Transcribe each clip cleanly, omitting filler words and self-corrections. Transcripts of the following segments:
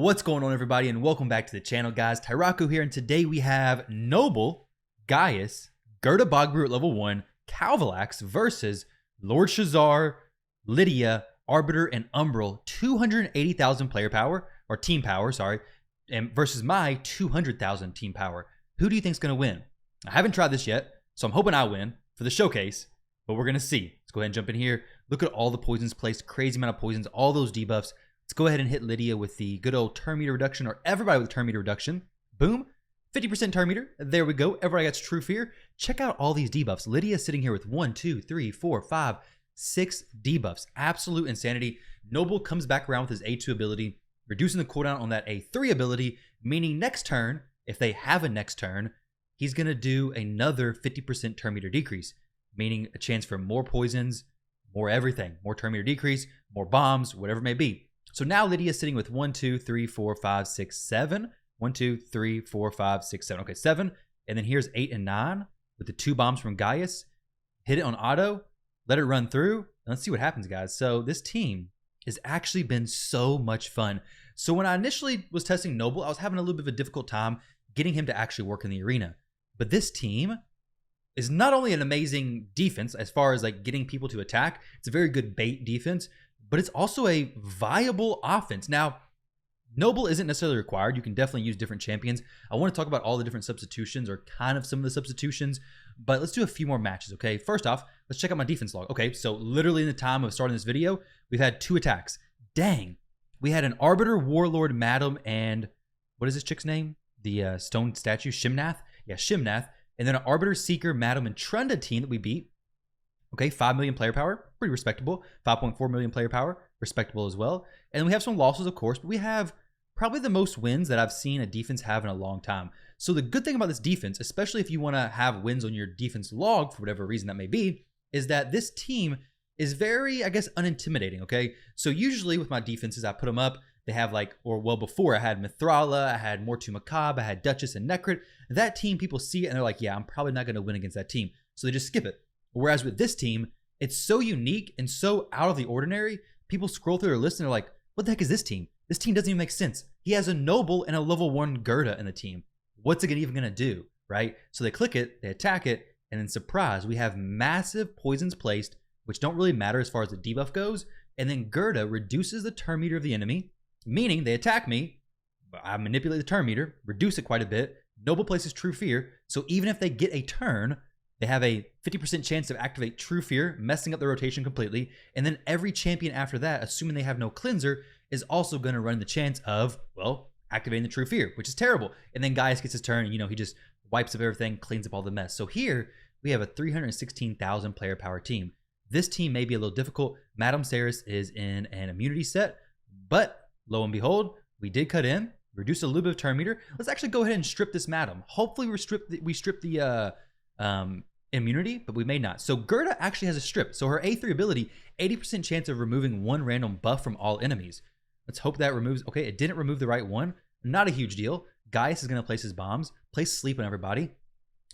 What's going on, everybody, and welcome back to the channel, guys. Tyrauku here, and today we have NOBEL, Gaius, Gerda at level 1, Calvalax versus Lord Shazar, Lydia, Arbiter, and Umbral. 280,000 player power, or team power, sorry, and versus my 200,000 team power. Who do you think's going to win? I haven't tried this yet, so I'm hoping I win for the showcase, but we're going to see. Let's go ahead and jump in here. Look at all the poisons placed, crazy amount of poisons, all those debuffs. Let's go ahead and hit Lydia with the good old turn meter reduction, or everybody with turn meter reduction. Boom. 50% turn meter. There we go. Everybody gets true fear. Check out all these debuffs. Lydia is sitting here with 1, 2, 3, 4, 5, 6 debuffs. Absolute insanity. Noble comes back around with his A2 ability, reducing the cooldown on that A3 ability, meaning next turn, if they have a next turn, he's going to do another 50% turn meter decrease, meaning a chance for more poisons, more everything, more turn meter decrease, more bombs, whatever it may be. So now Lydia is sitting with 1, 2, 3, 4, 5, 6, 7. 1, 2, 3, 4, 5, 6, 7. Okay, 7. And then here's 8 and 9 with the 2 bombs from Gaius. Hit it on auto. Let it run through. And let's see what happens, guys. So this team has actually been so much fun. So when I initially was testing Noble, I was having a little bit of a difficult time getting him to actually work in the arena. But this team is not only an amazing defense as far as like getting people to attack. It's a very good bait defense, but it's also a viable offense. Now, Noble isn't necessarily required. You can definitely use different champions. I want to talk about all the different substitutions, or kind of some of the substitutions, but let's do a few more matches, okay? First off, let's check out my defense log. Okay, so literally in the time of starting this video, we've had 2 attacks. Dang. We had an Arbiter, Warlord, Madam, and what is this chick's name? The stone statue, Shimnath? Yeah, Shimnath. And then an Arbiter, Seeker, Madam, and Trunda team that we beat. Okay, 5 million player power, pretty respectable. 5.4 million player power, respectable as well. And then we have some losses, of course, but we have probably the most wins that I've seen a defense have in a long time. So the good thing about this defense, especially if you want to have wins on your defense log for whatever reason that may be, is that this team is very, I guess, unintimidating, okay? So usually with my defenses, I put them up. They have like, or well, before I had Mithrala, I had Mortu Macabre, I had Duchess and Necrit. That team, people see it and they're like, yeah, I'm probably not going to win against that team. So they just skip it. Whereas with this team, it's so unique and so out of the ordinary. People scroll through their list and they're like, what the heck is this team? This team doesn't even make sense. He has a Noble and a level 1 Gerda in the team. What's it even going to do, right? So they click it, they attack it, and then surprise, we have massive poisons placed, which don't really matter as far as the debuff goes. And then Gerda reduces the turn meter of the enemy, meaning they attack me. I manipulate the turn meter, reduce it quite a bit. Noble places True Fear. So even if they get a turn, they have a 50% chance to activate True Fear, messing up the rotation completely. And then every champion after that, assuming they have no cleanser, is also going to run the chance of, well, activating the True Fear, which is terrible. And then Gaius gets his turn, and, he just wipes up everything, cleans up all the mess. So here, we have a 316,000 player power team. This team may be a little difficult. Madam Saris is in an immunity set, but lo and behold, we did cut in, reduce a little bit of turn meter. Let's actually go ahead and strip this Madam. Hopefully we strip the immunity, but we may not. So Gerda actually has a strip. So her A3 ability, 80% chance of removing 1 random buff from all enemies. Let's hope that removes. Okay, it didn't remove the right one. Not a huge deal. Gaius is going to place his bombs, place sleep on everybody,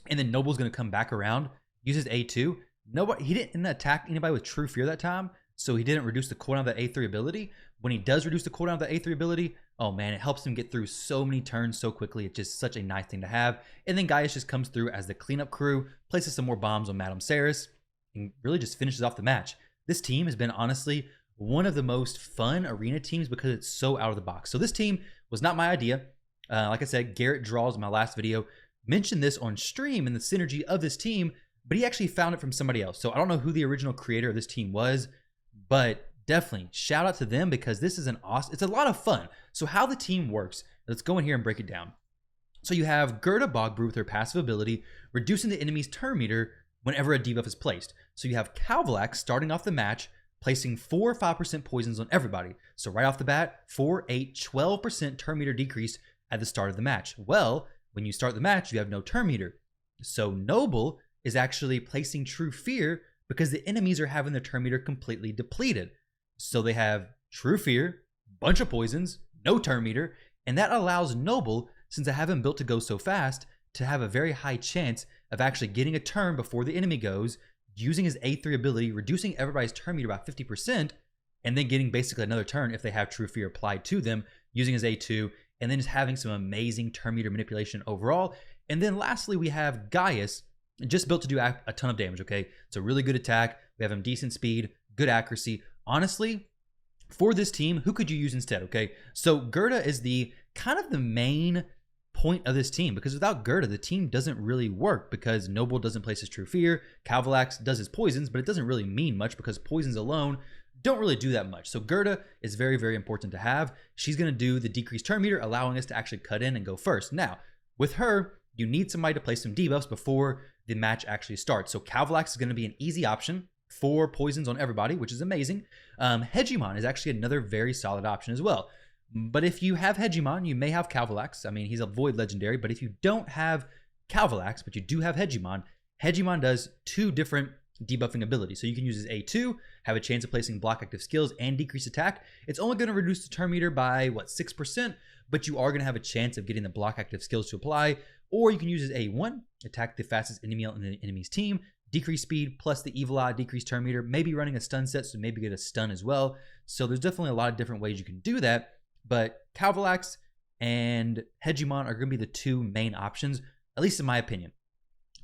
and then Noble's going to come back around, use his A2. Nobody, he didn't attack anybody with True Fear that time, so he didn't reduce the cooldown of that A3 ability. When he does reduce the cooldown of that A3 ability, oh man, it helps him get through so many turns so quickly. It's just such a nice thing to have. And then Gaius just comes through as the cleanup crew, places some more bombs on Madam Saris, and really just finishes off the match. This team has been honestly one of the most fun arena teams because it's so out of the box. So this team was not my idea. Like I said, Garrett Draws in my last video mentioned this on stream and the synergy of this team, but he actually found it from somebody else. So I don't know who the original creator of this team was, but definitely shout out to them because this is an awesome, it's a lot of fun. So how the team works, let's go in here and break it down. So you have Gerda Bogbrew with her passive ability, reducing the enemy's turn meter whenever a debuff is placed. So you have Calvalax starting off the match, placing 4 or 5% poisons on everybody. So right off the bat, 4, 8, 12% turn meter decrease at the start of the match. Well, when you start the match, you have no turn meter. So Noble is actually placing True Fear because the enemies are having their turn meter completely depleted. So they have True Fear, bunch of poisons, no turn meter, and that allows Noble, since I have him built to go so fast, to have a very high chance of actually getting a turn before the enemy goes, using his A3 ability, reducing everybody's turn meter by 50%, and then getting basically another turn if they have True Fear applied to them, using his A2, and then just having some amazing turn meter manipulation overall. And then lastly, we have Gaius, just built to do a ton of damage, okay? It's a really good attack. We have him decent speed, good accuracy. Honestly, for this team, who could you use instead, okay? So Gerda is the kind of the main point of this team, because without Gerda, the team doesn't really work, because Noble doesn't place his True Fear, Calvalax does his poisons, but it doesn't really mean much because poisons alone don't really do that much. So Gerda is very, very important to have. She's going to do the decreased turn meter, allowing us to actually cut in and go first. Now, with her, you need somebody to place some debuffs before the match actually starts. So Calvalax is going to be an easy option for poisons on everybody, which is amazing. Hegemon is actually another very solid option as well. But if you have Hegemon, you may have Calvalax. I mean, he's a void legendary, but if you don't have Calvalax, but you do have Hegemon, Hegemon does two different debuffing abilities. So you can use his A2, have a chance of placing block active skills and decrease attack. It's only going to reduce the turn meter by, 6%, but you are going to have a chance of getting the block active skills to apply. Or you can use his A1, attack the fastest enemy on the enemy's team, decrease speed, plus the Evil Eye, decrease turn meter, maybe running a stun set, so maybe get a stun as well. So there's definitely a lot of different ways you can do that, but Calvalax and Hegemon are going to be the two main options, at least in my opinion.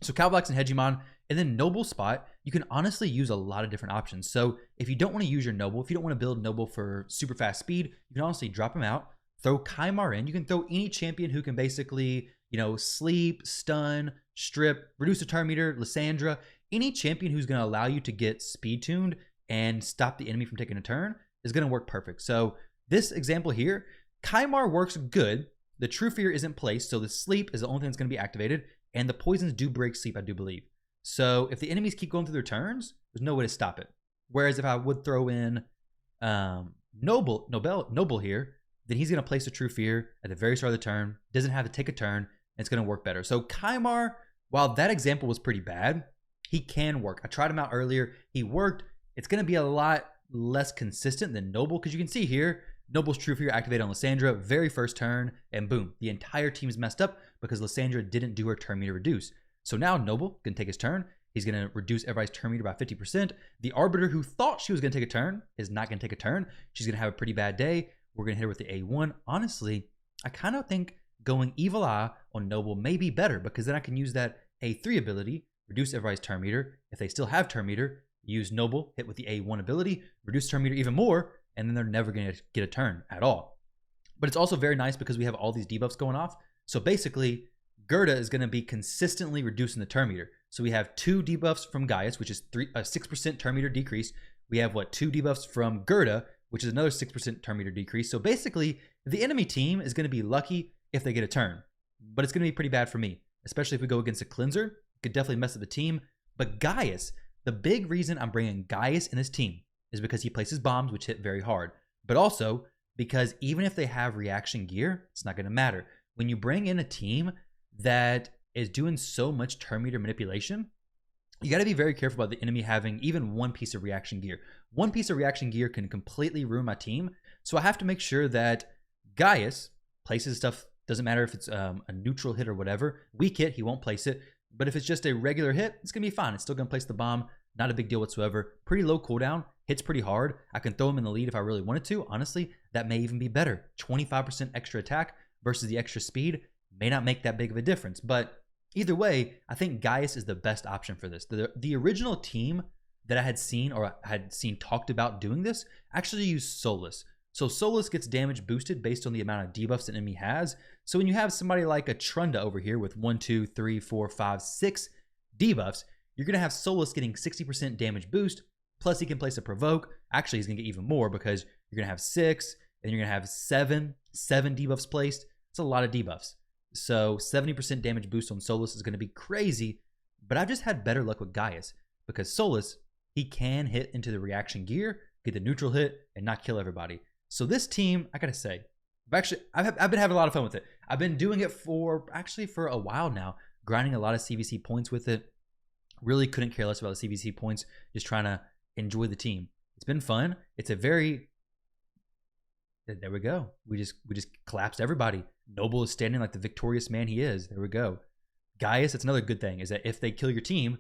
So Calvalax and Hegemon, and then Noble spot, you can honestly use a lot of different options. So if you don't want to use your Noble, if you don't want to build Noble for super fast speed, you can honestly drop him out, throw Kaimar in. You can throw any champion who can basically, sleep, stun, strip, reduce the turn meter, Lysandra, any champion who's going to allow you to get speed tuned and stop the enemy from taking a turn is going to work perfect. So this example here, Kaimar works good. The True Fear isn't placed, so the sleep is the only thing that's going to be activated, and the poisons do break sleep, I do believe. So if the enemies keep going through their turns, there's no way to stop it. Whereas if I would throw in Noble here, then he's going to place a True Fear at the very start of the turn, doesn't have to take a turn, and it's going to work better. So Kaimar, while that example was pretty bad, he can work. I tried him out earlier. He worked. It's going to be a lot less consistent than Noble, because you can see here, Noble's True Fear activated on Lysandra, very first turn, and boom, the entire team's messed up because Lysandra didn't do her turn meter reduce. So now Noble can take his turn. He's going to reduce everybody's turn meter by 50%. The Arbiter, who thought she was going to take a turn, is not going to take a turn. She's going to have a pretty bad day. We're going to hit her with the A1. Honestly, I kind of think going Evil Eye on Noble may be better, because then I can use that A3 ability, reduce everybody's turn meter. If they still have turn meter, use Noble, hit with the A1 ability, reduce turn meter even more, and then they're never going to get a turn at all. But it's also very nice because we have all these debuffs going off. So basically, Gerda is going to be consistently reducing the turn meter. So we have 2 debuffs from Gaius, which is a 6% turn meter decrease. We have 2 debuffs from Gerda, which is another 6% turn meter decrease. So basically, the enemy team is going to be lucky if they get a turn, but it's going to be pretty bad for me, especially if we go against a cleanser. It could definitely mess up the team. But Gaius, the big reason I'm bringing Gaius in this team is because he places bombs, which hit very hard, but also because even if they have reaction gear, it's not going to matter. When you bring in a team that is doing so much turn meter manipulation, you got to be very careful about the enemy having even one piece of reaction gear. One piece of reaction gear can completely ruin my team. So I have to make sure that Gaius places stuff. Doesn't matter if it's a neutral hit or whatever. Weak hit, he won't place it. But if it's just a regular hit, it's going to be fine. It's still going to place the bomb. Not a big deal whatsoever. Pretty low cooldown. Hits pretty hard. I can throw him in the lead if I really wanted to. Honestly, that may even be better. 25% extra attack versus the extra speed may not make that big of a difference. But either way, I think Gaius is the best option for this. The original team that I had seen talked about doing this actually used Solus. So Solus gets damage boosted based on the amount of debuffs an enemy has. So when you have somebody like a Trunda over here with 1, 2, 3, 4, 5, 6 debuffs, you're going to have Solus getting 60% damage boost. Plus he can place a provoke. Actually, he's going to get even more because you're going to have 6 and you're going to have 7 debuffs placed. It's a lot of debuffs. So 70% damage boost on Solus is going to be crazy. But I've just had better luck with Gaius because Solus, he can hit into the reaction gear, get the neutral hit, and not kill everybody. So this team, I gotta say, I've been having a lot of fun with it. I've been doing it for a while now, grinding a lot of CVC points with it. Really couldn't care less about the CVC points, just trying to enjoy the team. It's been fun. It's a very, there we go. We just collapsed everybody. Noble is standing like the victorious man he is. There we go. Gaius, that's another good thing, is that if they kill your team,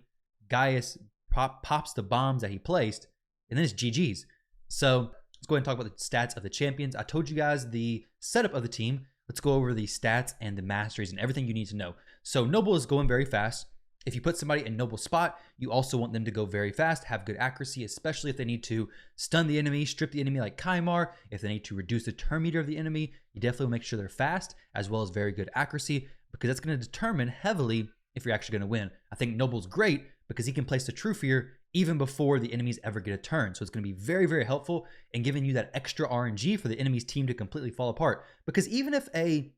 Gaius pops the bombs that he placed, and then it's GG's. So let's go ahead and talk about the stats of the champions. I told you guys the setup of the team. Let's go over the stats and the masteries and everything you need to know. So Noble is going very fast. If you put somebody in Noble spot, you also want them to go very fast, have good accuracy, especially if they need to stun the enemy, strip the enemy like Kaimar. If they need to reduce the turn meter of the enemy, you definitely make sure they're fast, as well as very good accuracy, because that's going to determine heavily if you're actually going to win. I think Noble's great because he can place the True Fear even before the enemies ever get a turn. So it's going to be very, very helpful in giving you that extra RNG for the enemy's team to completely fall apart. Because even if a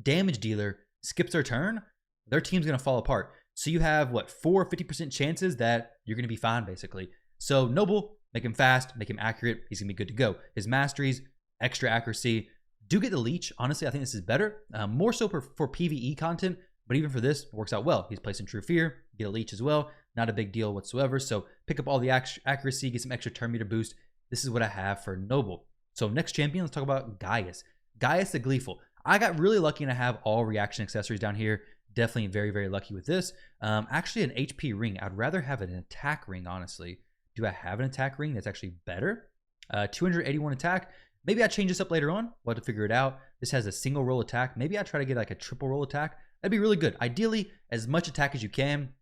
damage dealer skips their turn, their team's going to fall apart. So you have, what, 50% chances that you're going to be fine, basically. So Noble, make him fast, make him accurate. He's going to be good to go. His masteries, extra accuracy. Do get the leech. Honestly, I think this is better. More so for PvE content, but even for this, it works out well. He's placing True Fear, get a leech as well. Not a big deal whatsoever. So pick up all the accuracy, get some extra turn meter boost. This is what I have for Noble. So next champion, let's talk about Gaius. Gaius the Gleeful. I got really lucky and I have all reaction accessories down here. Definitely very, very lucky with this. Actually, an HP ring. I'd rather have an attack ring, honestly. Do I have an attack ring that's actually better? 281 attack. Maybe I change this up later on. We'll have to figure it out. This has a single roll attack. Maybe I try to get like a triple roll attack. That'd be really good. Ideally, as much attack as you can.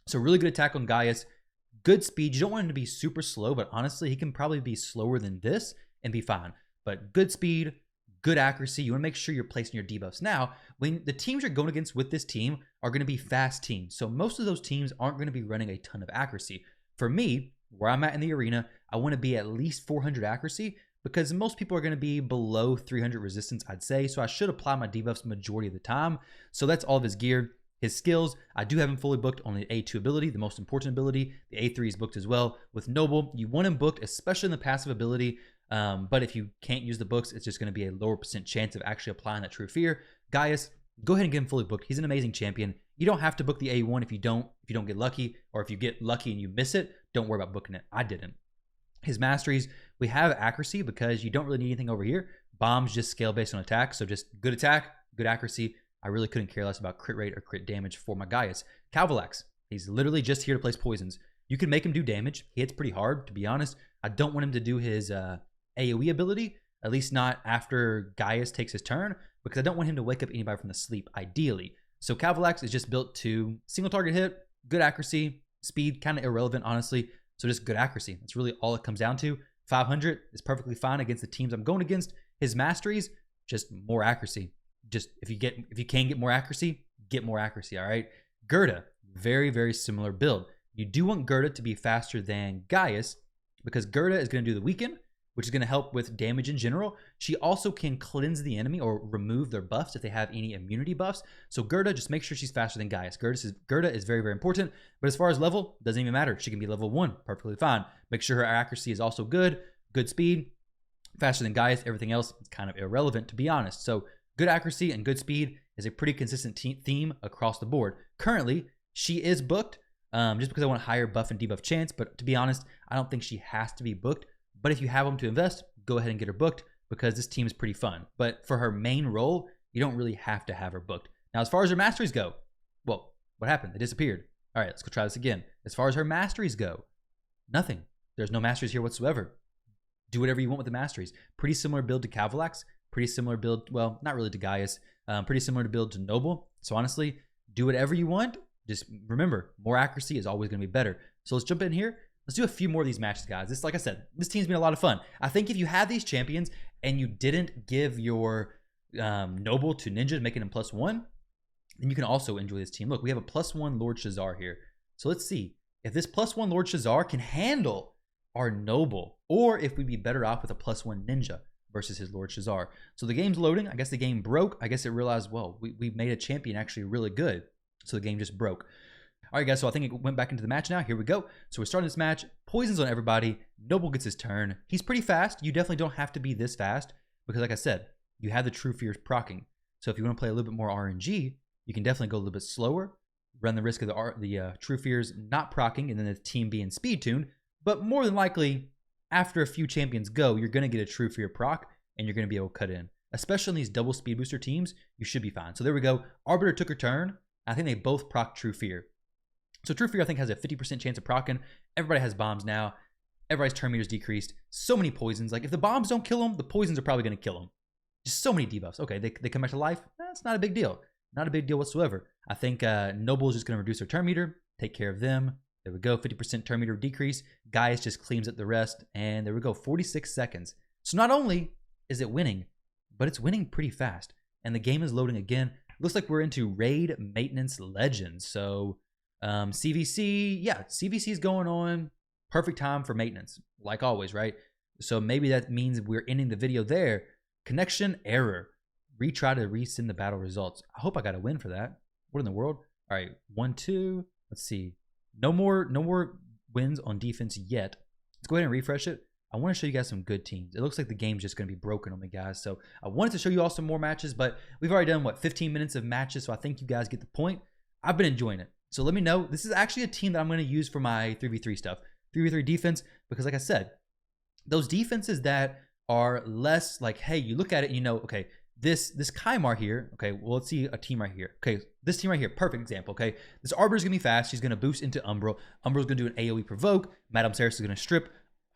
So really good attack on Gaius. Good speed. You don't want him to be super slow, but honestly, he can probably be slower than this and be fine. But good speed, good accuracy. You want to make sure you're placing your debuffs. Now, when the teams you're going against with this team are going to be fast teams. So most of those teams aren't going to be running a ton of accuracy. For me, where I'm at in the arena, I want to be at least 400 accuracy because most people are going to be below 300 resistance, I'd say. So I should apply my debuffs majority of the time. So that's all of his gear. His skills, I do have him fully booked on the A2 ability, the most important ability. The A3 is booked as well. With Noble, you want him booked, especially in the passive ability. But if you can't use the books, it's just going to be a lower % chance of actually applying that True Fear. Gaius, go ahead and get him fully booked. He's an amazing champion. You don't have to book the A1 if you don't get lucky, or if you get lucky and you miss it, don't worry about booking it. I didn't. His masteries, we have accuracy because you don't really need anything over here. Bombs just scale based on attack, so just good attack, good accuracy. I really couldn't care less about crit rate or crit damage for my Gaius. Calvalax, he's literally just here to place poisons. You can make him do damage. He hits pretty hard, to be honest. I don't want him to do his AoE ability, at least not after Gaius takes his turn, because I don't want him to wake up anybody from the sleep, ideally. So Calvalax is just built to single target hit, good accuracy, speed, kind of irrelevant, honestly. So just good accuracy. That's really all it comes down to. 500 is perfectly fine against the teams I'm going against. His masteries, just more accuracy. Just if you can get more accuracy, all right? Gerda, very, very similar build. You do want Gerda to be faster than Gaius because Gerda is going to do the weaken, which is going to help with damage in general. She also can cleanse the enemy or remove their buffs if they have any immunity buffs. So Gerda, just make sure she's faster than Gaius. Gerda is very, very important. But as far as level, doesn't even matter. She can be level 1, perfectly fine. Make sure her accuracy is also good speed, faster than Gaius. Everything else is kind of irrelevant, to be honest. So good accuracy and good speed is a pretty consistent theme across the board. Currently, she is booked just because I want higher buff and debuff chance. But to be honest, I don't think she has to be booked. But if you have them to invest, go ahead and get her booked because this team is pretty fun. But for her main role, you don't really have to have her booked. Now, as far as her masteries go, well, what happened? They disappeared. All right, let's go try this again. As far as her masteries go, nothing. There's no masteries here whatsoever. Do whatever you want with the masteries. Pretty similar build to Calvalax. Pretty similar build, well, not really to Gaius. Pretty similar to build to Noble. So honestly, do whatever you want. Just remember, more accuracy is always going to be better. So let's jump in here. Let's do a few more of these matches, guys. This, like I said, this team's been a lot of fun. I think if you have these champions and you didn't give your Noble to Ninja, making him +1, then you can also enjoy this team. Look, we have a +1 Lord Shazar here. So let's see if this +1 Lord Shazar can handle our Noble, or if we'd be better off with a +1 Ninja versus his Lord Shazar. So the game's loading. I guess the game broke. I guess it realized, well, we made a champion actually really good. So the game just broke. All right, guys, so I think it went back into the match now. Here we go. So we're starting this match. Poisons on everybody. Noble gets his turn. He's pretty fast. You definitely don't have to be this fast because, like I said, you have the True Fears proccing. So if you want to play a little bit more RNG, you can definitely go a little bit slower, run the risk of the True Fears not proccing and then the team being speed tuned. But more than likely, after a few champions go, you're going to get a True Fear proc and you're going to be able to cut in. Especially in these double speed booster teams, you should be fine. So there we go. Arbiter took her turn. I think they both proc True Fear. So True Fear, I think, has a 50% chance of proccing. Everybody has bombs now. Everybody's turn meter's decreased. So many poisons. Like, if the bombs don't kill them, the poisons are probably going to kill them. Just so many debuffs. Okay, they come back to life. That's not a big deal. Not a big deal whatsoever. I think Noble is just going to reduce their turn meter, take care of them. There we go, 50% turn meter decrease. Gaius just cleans up the rest, and there we go, 46 seconds. So not only is it winning, but it's winning pretty fast. And the game is loading again. Looks like we're into Raid Maintenance Legends. So CVC, yeah, CVC is going on. Perfect time for maintenance, like always, right? So maybe that means we're ending the video there. Connection error. Retry to resend the battle results. I hope I got a win for that. What in the world? All right, 1, 2. Let's see. No more wins on defense yet. Let's go ahead and refresh it. I want to show you guys some good teams. It looks like the game's just going to be broken on me, guys. So I wanted to show you all some more matches, but we've already done, what, 15 minutes of matches, so I think you guys get the point. I've been enjoying it. So let me know. This is actually a team that I'm going to use for my 3v3 stuff. 3v3 defense, because like I said, those defenses that are less like, hey, you look at it and you know, okay, this Kymar here, okay, well, let's see a team right here. Okay, this team right here, perfect example, okay? This Arbiter's going to be fast. She's going to boost into Umbral. Umbral's going to do an AoE provoke. Madame Ceres is going to strip.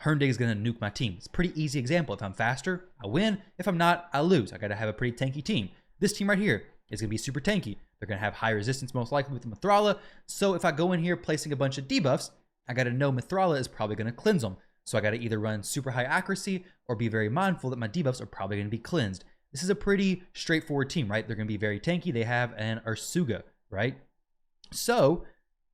Herndig is going to nuke my team. It's a pretty easy example. If I'm faster, I win. If I'm not, I lose. I got to have a pretty tanky team. This team right here is going to be super tanky. They're going to have high resistance most likely with Mithrala. So if I go in here placing a bunch of debuffs, I got to know Mithrala is probably going to cleanse them. So I got to either run super high accuracy or be very mindful that my debuffs are probably going to be cleansed. This is a pretty straightforward team, right? They're going to be very tanky. They have an Ursuga, right? So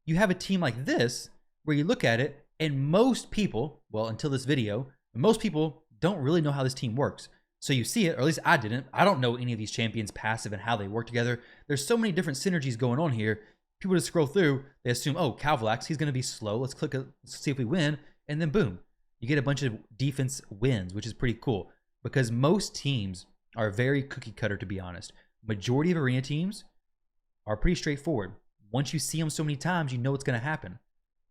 you have a team like this where you look at it and most people, well, until this video, most people don't really know how this team works. So you see it, or at least I didn't. I don't know any of these champions passive and how they work together. There's so many different synergies going on here. People just scroll through, they assume, oh, Calvalax, he's going to be slow. Let's click it, let's see if we win. And then boom, you get a bunch of defense wins, which is pretty cool because most teams are very cookie cutter, to be honest. Majority of arena teams are pretty straightforward. Once you see them so many times, you know what's going to happen.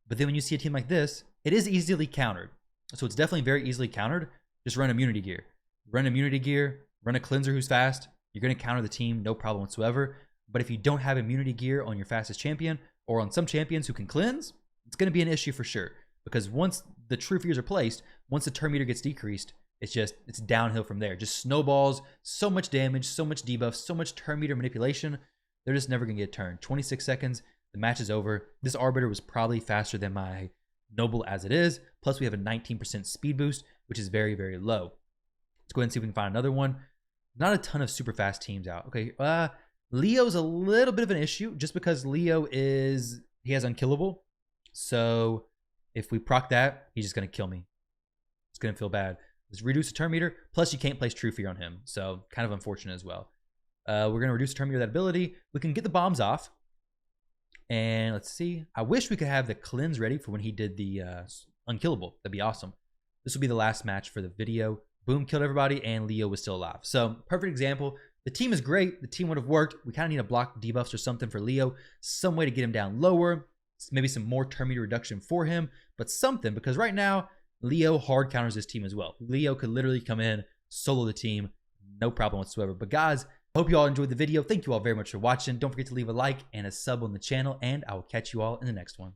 But then when you see a team like this, it is easily countered. So it's definitely very easily countered. Just run immunity gear. Run immunity gear, run a cleanser who's fast. You're going to counter the team, no problem whatsoever. But if you don't have immunity gear on your fastest champion or on some champions who can cleanse, it's going to be an issue for sure. Because once the true fears are placed, once the turn meter gets decreased, it's downhill from there. Just snowballs, so much damage, so much debuff, so much turn meter manipulation. They're just never going to get turned. 26 seconds, the match is over. This Arbiter was probably faster than my Noble as it is. Plus, we have a 19% speed boost, which is very, very low. Let's go ahead and see if we can find another one. Not a ton of super fast teams out. Okay, Leo's a little bit of an issue just because Leo he has unkillable. So if we proc that, he's just going to kill me. It's going to feel bad. Let's reduce the turn meter. Plus, you can't place True Fear on him. So kind of unfortunate as well. We're going to reduce the turn meter of that ability. We can get the bombs off. And let's see. I wish we could have the cleanse ready for when he did the unkillable. That'd be awesome. This will be the last match for the video. Boom, killed everybody, and Leo was still alive. So perfect example. The team is great. The team would have worked. We kind of need to block debuffs or something for Leo. Some way to get him down lower. Maybe some more turn meter reduction for him. But something, because right now, Leo hard counters this team as well. Leo could literally come in, solo the team. No problem whatsoever. But guys, I hope you all enjoyed the video. Thank you all very much for watching. Don't forget to leave a like and a sub on the channel. And I will catch you all in the next one.